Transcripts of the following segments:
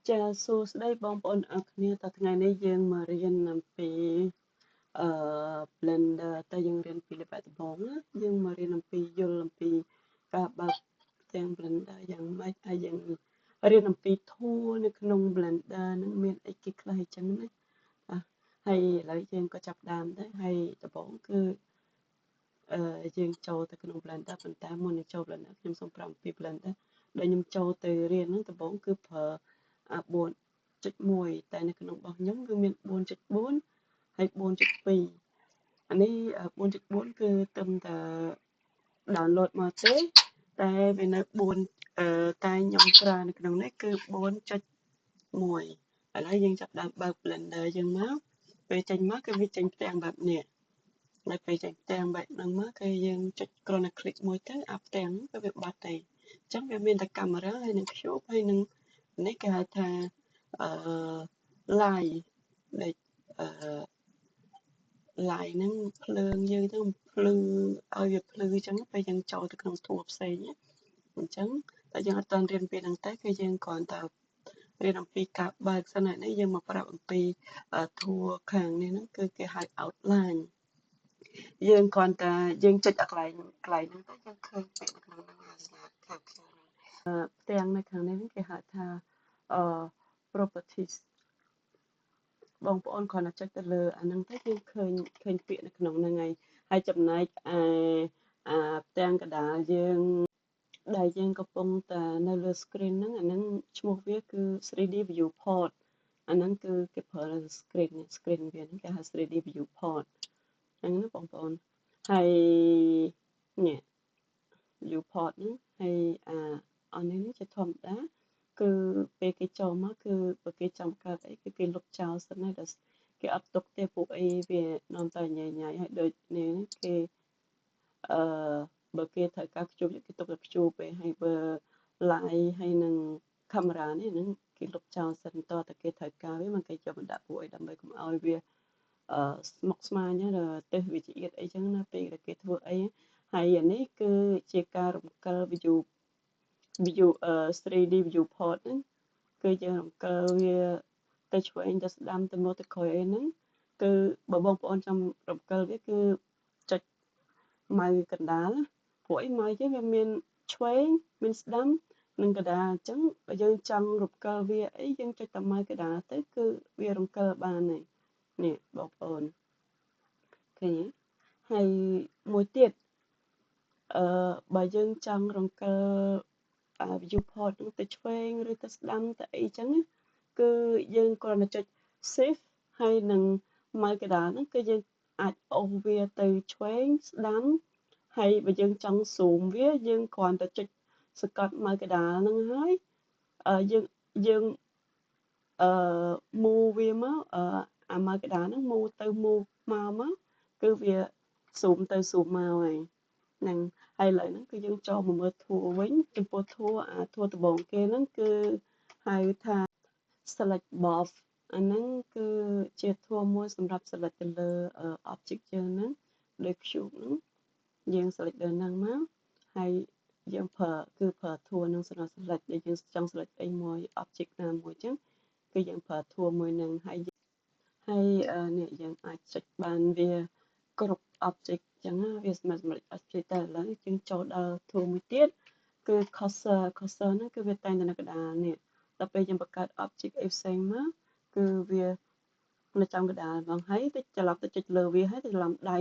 ចាសួស្តីបងប្អូនអរគ្នាតថ្ងៃនេះយើងមករៀនអំពីអឺ Blender តែយើងរៀនពីល្បែងដំបូងណាយើងមករៀនអំពីយល់អំពីការបើកផ្ទាំង Blender យ៉ាងម៉េចហើយយើងរៀនអំពី tool នៅក្នុង Blender ហ្នឹងមានអីគេខ្លះអញ្ចឹងណាហើយឥឡូវយើងក៏ចាប់ផ្ដើមដែរហើយដំបូងគឺយើងចូលទៅក្នុង Blender ប៉ុន្តែមុននឹងចូល Blender ខ្ញុំសូមប្រាប់អំពី Blender ដែលខ្ញុំចូលទៅរៀនហ្នឹងដំបូងគឺប្រើ4.1 តែនៅក្នុងរបស់ខ្ញុំគឺមាន4.4ហើយ 4.2 អានេះ4.4 គឺត្រឹមតែ download មកទេតែវានៅ4តែខ្ញុំប្រើនៅក្នុងនេះគឺ4.1 ឥឡូវយើងចាប់ផ្ដើមបើក Blender យើងមកពេលចេញមកគឺវាចេញផ្ទាំងបែបនេះហើយពេលចេញផ្ទាំងបែបហ្នឹងមកគឺយើងចុចគ្រាន់តែ click មួយទៅអាផ្ទាំងហ្នឹងគឺវាបាត់ទៅអញ្ចឹងវាមានតែកាមេរ៉ាហើយនឹង cube ហើយនឹងនេះគេហៅថាអឺ light ដែលlight ហ្នឹងភ្លើងយើងទៅភ្លឺឲ្យវាភ្លឺអញ្ចឹងពេលយើងចូលទៅក្នុងតួផ្សេងអញ្ចឹងតែយើងអត់ទាន់រៀនពីហ្នឹងទេគឺយើងគ្រាន់តែរៀនអំពីការបើកសិនហើយនេះយើងមកប្រាប់អំពីតួខាងនេះហ្នឹងគឺគេហៅ outline យើងគ្រាន់តែយើងចុចអាកន្លែងហ្នឹងទៅយើងឃើញពាក្យនៅក្នុងហ្នឹងហើយស្នាខៀវៗផ្ទាំងនៅខាងនេះគេហៅថាproperties បងប្អូនគ្រាន់តែចុចទៅលើអាហ្នឹងទៅយើងឃើញពាក្យនៅក្នុងហ្នឹងហើយចំណែកផ្ទាំងកណ្ដាលយើងដែលយើងកំពុងតែនៅលើ screen ហ្នឹងអាហ្នឹងឈ្មោះវាគឺ 3D viewport អាហ្នឹងគឺគេប្រើលើ screen វាហ្នឹងគេហៅ 3D viewport អញ្ចឹងណាបងប្អូនហើយនេះ viewport ហ្នឹងហើយអានេះជាធម្មតាគឺពេលគេចូលមកគឺបើគេចង់កើតអីគឺគេលុបចោលសិនហើយដល់គេអត់ទុកទេពួកអីវានាំតែញ៉ៃហើយដូចនេះគេបើគេត្រូវការខ្ជប់គេទុកតែខ្ជប់ទេហើយបើ live ហើយនឹង camera នេះហ្នឹងគេលុបចោលសិនតតែគេត្រូវការវាមិនគេយកមកដាក់ពួកអីដើម្បីកុំឲ្យវាស្មុគស្មាញទៅវាជាអីចឹងណាពេលដែលគេធ្វើអីហើយអានេះគឺជាការរំកិល view 3D viewport ហ្នឹងគឺយើងរំកិលវាទៅឆ្វេងទៅស្ដាំទៅមកទៅក្រោយអីហ្នឹងគឺបើបងប្អូនចង់រំកិលវាគឺចុចម៉ៅកណ្ដាលព្រោះអីម៉ៅយើងវាមានឆ្វេងមានស្ដាំនិងកណ្ដាលអញ្ចឹងបើយើងចង់រំកិលវាអីយើងចុចតែម៉ៅកណ្ដាលទៅគឺវារំកិលបានហើយនេះបងប្អូនឃើញទេហើយមួយទៀតបើយើងចង់រំកិលviewport ហ្នឹងទៅឆ្វេងឬទៅស្ដាំទៅអីចឹងគឺយើងគ្រាន់តែចុច shift ហើយនឹងម៉ៅកណ្ដាលហ្នឹងគឺយើងអាចអូសវាទៅឆ្វេងស្ដាំហើយបើយើងចង់ zoom វាយើងគ្រាន់តែចុចសង្កត់ម៉ៅកណ្ដាលហ្នឹងហើយយើងmove វាមកអាម៉ៅកណ្ដាលហ្នឹង move ទៅ move មកគឺវា zoom ទៅ zoom មកហើយហ្នឹងហើយឥឡូវហ្នឹងគឺយើងចូលមកមើលធួវិញចំពោះធួដំបូងគេហ្នឹងគឺហៅថា select both អាហ្នឹងគឺជាធួមួយសម្រាប់ select ទៅលើ object យើងហ្នឹងដូច cube ហ្នឹងយើង select លើហ្នឹងមកហើយយើងប្រើធួហ្នឹងសម្រាប់ select ដែលយើងចង់ select អីមួយ object ណាមួយអញ្ចឹងគឺយើងប្រើធួមួយហ្នឹងហើយនេះយើងអាចចុចបានវាគ្រប់ object អញ្ចឹងវាសម្រាប់ object តែឥឡូវយើងចូលដល់ tool មួយទៀតគឺ cursor ហ្នឹងគឺវាតែងតែនៅកណ្ដាលនេះដល់ពេលយើងបង្កើត object អីផ្សេងមកគឺវានៅចំកណ្ដាលហ្មងហើយទៅត្រឡប់ទៅចុចលើវាហើយទៅត្រឡប់ដៃ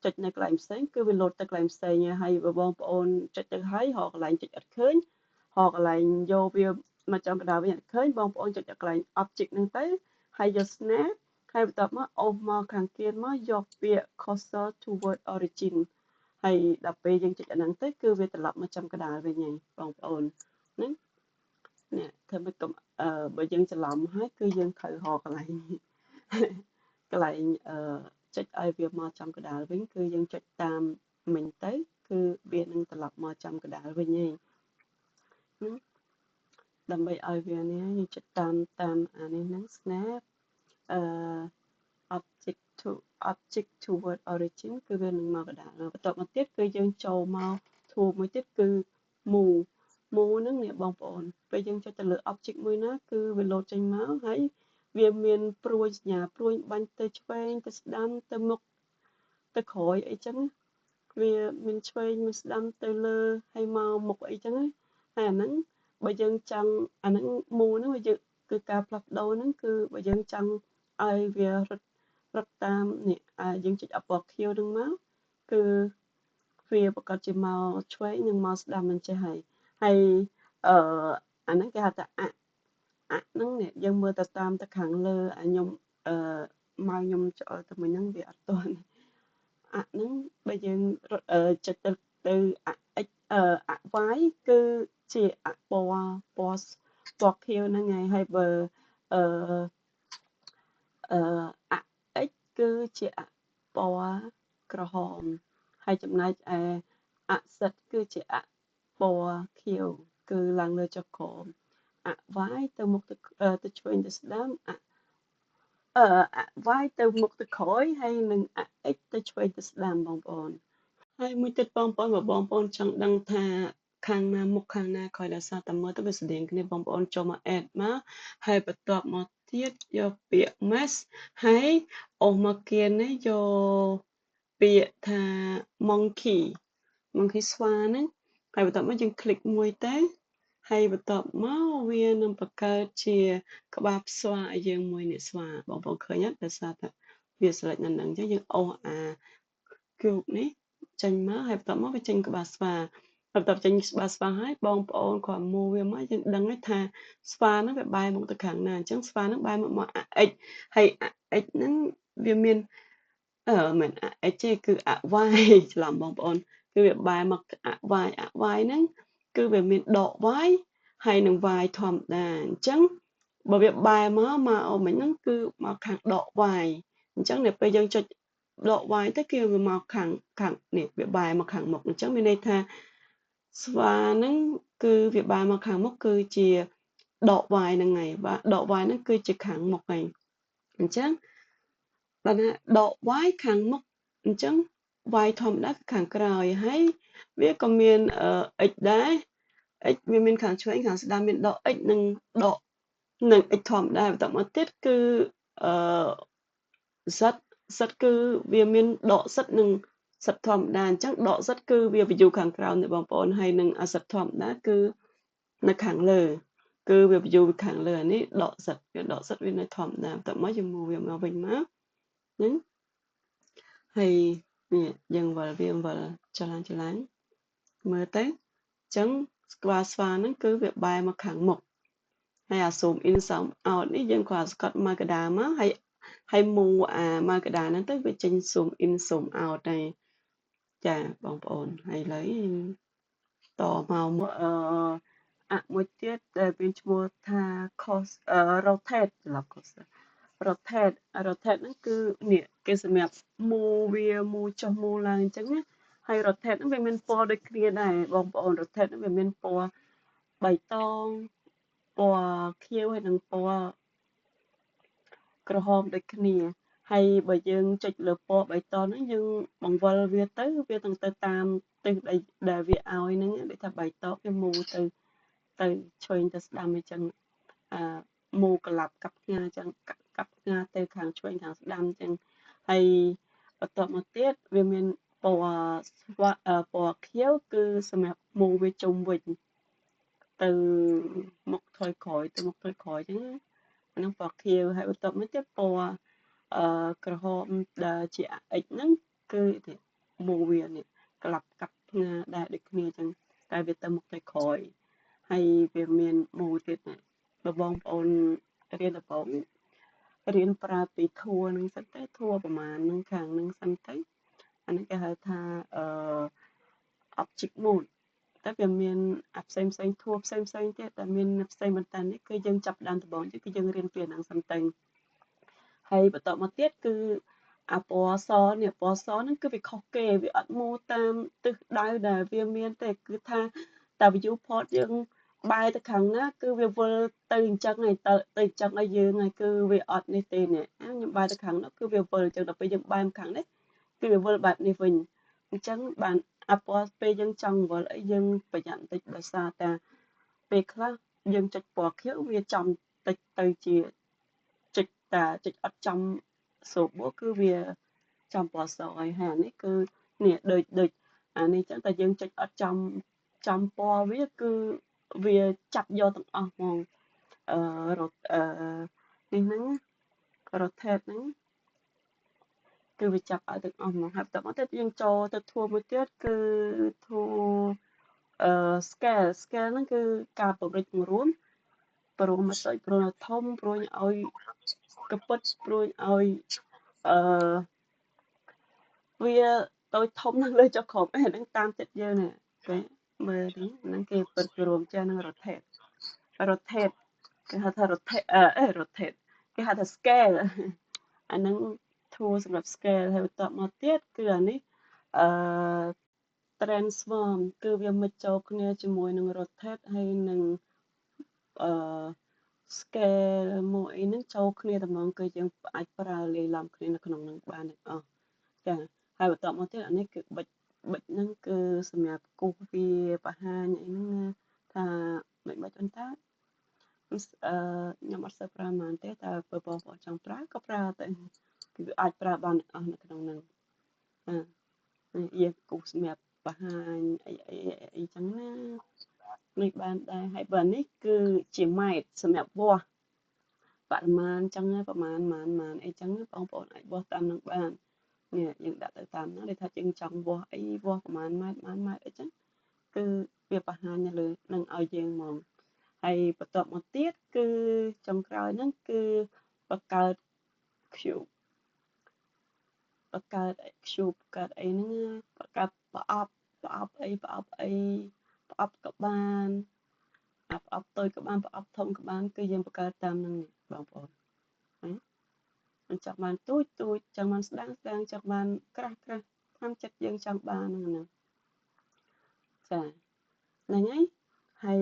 ចុចនៅកន្លែងផ្សេងគឺវាលោតទៅកន្លែងផ្សេងហើយបើបងប្អូនចុចទៅហើយរកកន្លែងចុចអត់ឃើញរកកន្លែងយកវាមកចំកណ្ដាលវិញអត់ឃើញបងប្អូនចុចកន្លែង object ហ្នឹងទៅហើយយក snap ហើយបន្ទាប់មកអូសមកខាងគៀនមកយកពាក្យ cursor toward origin ហើយដល់ពេលយើងចុចអាហ្នឹងទៅគឺវាត្រឡប់មកចំកណ្ដាលវិញហើយបងប្អូនហ្នឹងនេះធ្វើម៉េចកុំបើយើងច្រឡំហើយគឺយើងត្រូវរកកន្លែងចុចឲ្យវាមកចំកណ្ដាលវិញគឺយើងចុចតាមមិញទៅគឺវានឹងត្រឡប់មកចំកណ្ដាលវិញហើយដើម្បីឲ្យវានេះយើងចុចតាមអានេះហ្នឹង snap object toward origin គឺវានឹងមកកណ្ដាលបន្ទាប់មកទៀតគឺយើងចូលមក tool មួយទៀតគឺ move môហ្នឹងនេះបងប្អូនពេលយើងចុចទៅលើ object មួយណាគឺវាលោតចេញមកហើយវាមានព្រួយសញ្ញាព្រួយបាញ់ទៅឆ្វេងទៅស្ដាំទៅមុខទៅក្រោយអីចឹងវាមានឆ្វេងមានស្ដាំទៅលើហើយមកមុខអីចឹងហើយអាហ្នឹងបើយើងចង់អាហ្នឹងមូហ្នឹងវាយើងគឺការផ្លាស់ប្ដូរហ្នឹងគឺបើយើងចង់ឲ្យវារត់តាមនេះយើងចុចអពណ៌ខៀវហ្នឹងមកគឺវាប្រកាសជាមកឆ្វេងនិងមកស្ដាំមិនចេះហើយអឺអាហ្នឹងគេហៅថាហ្នឹងនេះយើងមើលទៅតាមទៅខាងលើខ្ញុំមកខ្ញុំចូលទៅមិញហ្នឹងវាអត់ទាន់ហ្នឹងបើយើងចិត្តទៅវាយគឺជាពណ៌ខៀវហ្នឹងហើយបើអឺx គឺជាពណ៌ក្រហមហើយចំណែកz គឺជាពណ៌ខៀវគឺឡើងលើចុះក្រោមy ទៅមុខទៅឆ្វេងទៅស្ដាំy ទៅមុខទៅក្រោយហើយនឹង x ទៅឆ្វេងទៅស្ដាំបងប្អូនហើយមួយទៀតបងប្អូនបើបងប្អូនចង់ដឹងថាខាងណាមុខខាងណាក្រោយដោយសារតែមើលទៅវាស្តៀងគ្នាបងប្អូនចូលមក add មកហើយបន្ទាប់មកទៀតយកពាក្យ mesh ហើយអូសមកគៀននេះយកពាក្យថា monkey ស្វាហ្នឹងហើយបន្ទាប់មកយើងคลิกមួយទៅហើយបន្ទាប់មកវានឹងបង្កើតជាក្បាលស្វាឲ្យយើងមួយនេះស្វាបងប្អូនឃើញទេដោយសារតែវា select នៅហ្នឹងអញ្ចឹងយើងអូសgroup នេះចេញមកហើយបន្ទាប់មកវាចេញក្បាលស្វាបន្ទាប់ចេញក្បាលស្វាហើយបងប្អូនគាត់មូវាមកយើងដឹងថាស្វាហ្នឹងវាបែរមុខទៅខាងណាអញ្ចឹងស្វាហ្នឹងបែរមុខមក x ហើយ x ហ្នឹងវាមានមិន x ទេគឺ y ច្រឡំបងប្អូនគឺវាបែរមកy ហ្នឹងគឺវាមានដក y ហើយនឹង y ធម្មតាអញ្ចឹងបើវាបែរមកអូមិញហ្នឹងគឺមកខាងដក y អញ្ចឹងនៅពេលយើងចុចដក y ទៅគឺវាមកខាងនេះវាបែរមកខាងមុខអញ្ចឹងមានន័យថាស្វាហ្នឹងគឺវាបែរមកខាងមុខគឺជាដក y ហ្នឹងហើយបាទដក y ហ្នឹងគឺជាខាងមុខហើយអញ្ចឹងបើណាដក y ខាងមុខអញ្ចឹង y ធម្មតាគឺខាងក្រោយហើយវាក៏មាន x ដែរ x វាមានខាងឆ្វេងខាងស្ដាំមានដក x និងដកនិង x ធម្មតាបន្តមកទៀតគឺz គឺវាមានដក z និង z ធម្មតាអញ្ចឹងដក z គឺវា view ខាងក្រោមនេះបងប្អូនហើយនឹង z ធម្មតាគឺនៅខាងលើគឺវា view ខាងលើនេះដក z វាដក z វានៅធម្មតាបន្តមកយើងមើលវាមកវិញមកហ្នឹងហើយនេះយើងវិលចល័ងមើលទៅអញ្ចឹងក្បាលស្វាហ្នឹងគឺវាបែរមកខាងមុខហើយអា zoom in zoom out នេះយើងគ្រាន់ស្កត់មកកដាមកហើយមូមកកដាហ្នឹងទៅវាចេញ zoom in zoom out ដែរចាបងប្អូនហើយឥឡូវតមកមួយទៀតដែលមានឈ្មោះថា rotate ច្រឡំ rotate ហ្នឹងគឺនេះគេសម្រាប់មូវាមូចុះមូឡើងអញ្ចឹងណាហើយ rotate ហ្នឹងវាមានពណ៌ដូចគ្នាដែរបងប្អូន rotate ហ្នឹងវាមានពណ៌បៃតងពណ៌ខៀវហើយនិងពណ៌ក្រហមដូចគ្នាហើយបើយើងចុចលើពណ៌បៃតងហ្នឹងយើងបង្វិលវាទៅវានឹងទៅតាមទិសដែលវាឲ្យហ្នឹងដូចថាបៃតងវាមូទៅឆ្វេងទៅស្ដាំអញ្ចឹងមូកន្លាប់កាប់ផ្ញើអញ្ចឹងកាប់ផ្ញើទៅខាងឆ្វេងខាងស្ដាំអញ្ចឹងហើយបន្ទាប់មកទៀតវាមានពណ៌ខៀវគឺសម្រាប់មូវាជុំវិញទៅមុខថយក្រោយទៅមុខថយក្រោយអញ្ចឹងអាហ្នឹងពណ៌ខៀវហើយបន្ទាប់មកទៀតពណ៌ក្រហមដែលជា x ហ្នឹងគឺមូវានេះក្លាប់កាប់ផ្ញើដែរដូចគ្នាអញ្ចឹងតែវាទៅមុខទៅក្រោយហើយវាមានមូទៀតបើបងប្អូនរៀនដំបូងរៀនប្រើពីធัวនឹងសិនទៅធัวប្រមាណនឹងខាងនឹងសិនទៅអានេះគេហៅថាobject mode តែវាមានផ្សេងធัวផ្សេងទៀតតែមានផ្សេងបន្តែនេះគឺយើងចាប់ដើមដំបូងគឺយើងរៀនពីហ្នឹងសិនទៅហើយបន្តមកទៀតគឺអាពណ៌សនេះពណ៌សហ្នឹងគឺវាខុសគេវាអត់មូតាមទិសដៅដែលវាមានទេគឺថាតែ view port យើងបែរទៅខាងណាគឺវាវិលទៅអញ្ចឹងហើយទៅអញ្ចឹងឲ្យយើងហើយគឺវាអត់នេះទេនេះខ្ញុំបែរទៅខាងនោះគឺវាវិលអញ្ចឹងដល់ពេលយើងបែរខាងនេះគឺវាវិលបែបនេះវិញអញ្ចឹងបានអាពណ៌ពេលយើងចង់វិលអីយើងប្រយ័ត្នបន្តិចដោយសារតែ ពេលខ្លះយើងចុចពណ៌ខៀវវាចំតិចទៅជាចុចអត់ចំស្រួលបួកគឺវាចំពណ៌សហើយអានេះគឺនេះដូចអានេះចឹងតែយើងចុចអត់ចំពណ៌វាគឺវាចាប់យកទាំងអស់ហ្មងរត់នេះហ្នឹង rotate ហ្នឹងគឺវាចាប់ឲ្យទាំងអស់ហ្មងហើយបន្តមកទៀតយើងចូលទៅធួមួយទៀតគឺធួscale ហ្នឹងគឺការពង្រីកពង្រួមព្រោះមិនដូចព្រោះធំព្រោះឲ្យកពិតព្រោះឲ្យអឺវាដូចធំនឹងលើចុះក្រោមហ្នឹងតាមចិត្តយើងណាគេមើលហ្នឹងគេពិតព្រមចាស់នឹង rotate គេហៅថា rotate គេហៅថា scale អាហ្នឹងធួសម្រាប់ scale ហើយបន្តមកទៀតគឺអានេះអឺ transform គឺវាមិនចូលគ្នាជាមួយនឹង rotate ហើយនឹងអឺ scale មួយអីហ្នឹងចូលគ្នាតែហ្មងគឺយើងអាចប្រើលាយឡំគ្នានៅក្នុងហ្នឹងបានទាំងអស់ចាហើយបន្តមកទៀតអានេះគឺបិចហ្នឹងគឺសម្រាប់គូសវាបង្ហាញអីហ្នឹងថាមិនបាច់ប៉ុន្តែខ្ញុំអត់សូវប្រើហ្មងទេតែបើបងប្អូនចង់ប្រើក៏ប្រើទៅគឺអាចប្រើបានទាំងអស់នៅក្នុងហ្នឹងយើងគូសសម្រាប់បង្ហាញអីចឹងណានេះបានដែរហើយបើនេះគឺជាម៉ែត្រសម្រាប់វាស់បរិមាណចឹងប្រហែលអីចឹងបងប្អូនអាចវាស់តាមនឹងបាននេះយើងដាក់ទៅតាមហ្នឹងដែលថាយើងចង់វាស់អីវាស់ប្រហែលម៉ែត្រអីចឹងគឺវាបង្ហាញនៅលើនឹងឲ្យយើងហ្មងហើយបន្ទាប់មកទៀតគឺចុងក្រោយហ្នឹងគឺបង្កើត cube បង្កើត cube កើតអីហ្នឹងបង្កើតប្រអប់អីប្រអប់ក៏បានប្រអប់តូចក៏បានប្រអប់ធំក៏បានគឺយើងបង្កើតតាមនឹងបងប្អូនចង់បានទូចចង់បានស្ដាងចង់បានក្រាស់តាមចិត្តយើងចង់បានហ្នឹងចាហ្នឹងហើយ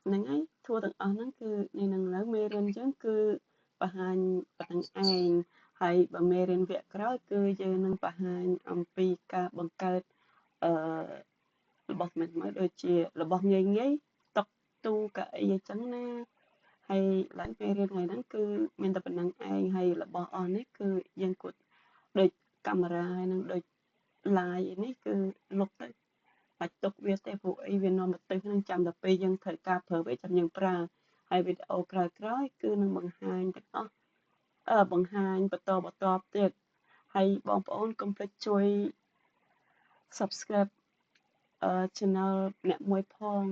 ហ្នឹងហើយធួទាំងអស់ហ្នឹងគឺនេះនឹងឡើងមេរៀនយើងគឺបង្ហាញប៉ុណ្្នឹងឯងហើយបើមេរៀនវគ្គក្រោយគឺយើងនឹងបង្ហាញអំពីការបង្កើតអឺរបស់ថ្មីដូចជារបស់ងាយតុទូកៅអីអញ្ចឹងណាហើយឡើងមេរៀនថ្ងៃហ្នឹងគឺមានតែប៉ុណ្្នឹងឯងហើយរបស់អស់នេះគឺយើងគួរដូចកាមេរ៉ាហើយនឹងដូច live នេះគឺលុបទៅបាច់ទុកវាទេព្រោះអីវានាំទៅនឹងចាំតែពេលយើងត្រូវការប្រើវាចាំយើងប្រើហើយវីដេអូក្រោយគឺនឹងបង្ហាញទាំងអស់បង្ហាញបន្តទៀតហើយបងប្អូនកុំភ្លេចជួយ subscribe channel អ្នកមួយផង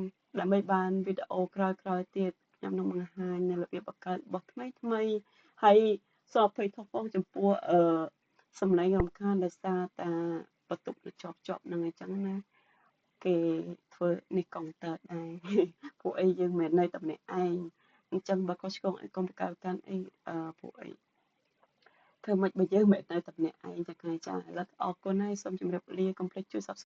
ដើម្បីបានវីដេអូក្រោយទៀតខ្ញុំនឹងបង្ហាញនៅរបៀបបង្កើតរបស់ថ្មីហើយសូមអភ័យទោសផងចំពោះសំឡេងរំខានដោយសារតែបន្ទុកជាប់នឹងអញ្ចឹងណាគេធ្វើនេះកុងទ័រដែរពួកអីយើងមិននៅតែម្នាក់ឯងអញ្ចឹងបើកុសឆ្គងឲ្យកុំបង្កើតកាន់អីពួកអីធ្វើម៉េចបើយើងមិននៅតែម្នាក់ឯងចា៎ឥឡូវអរគុណហើយសូមជម្រាបលាកុំភ្លេចជួយ subscribe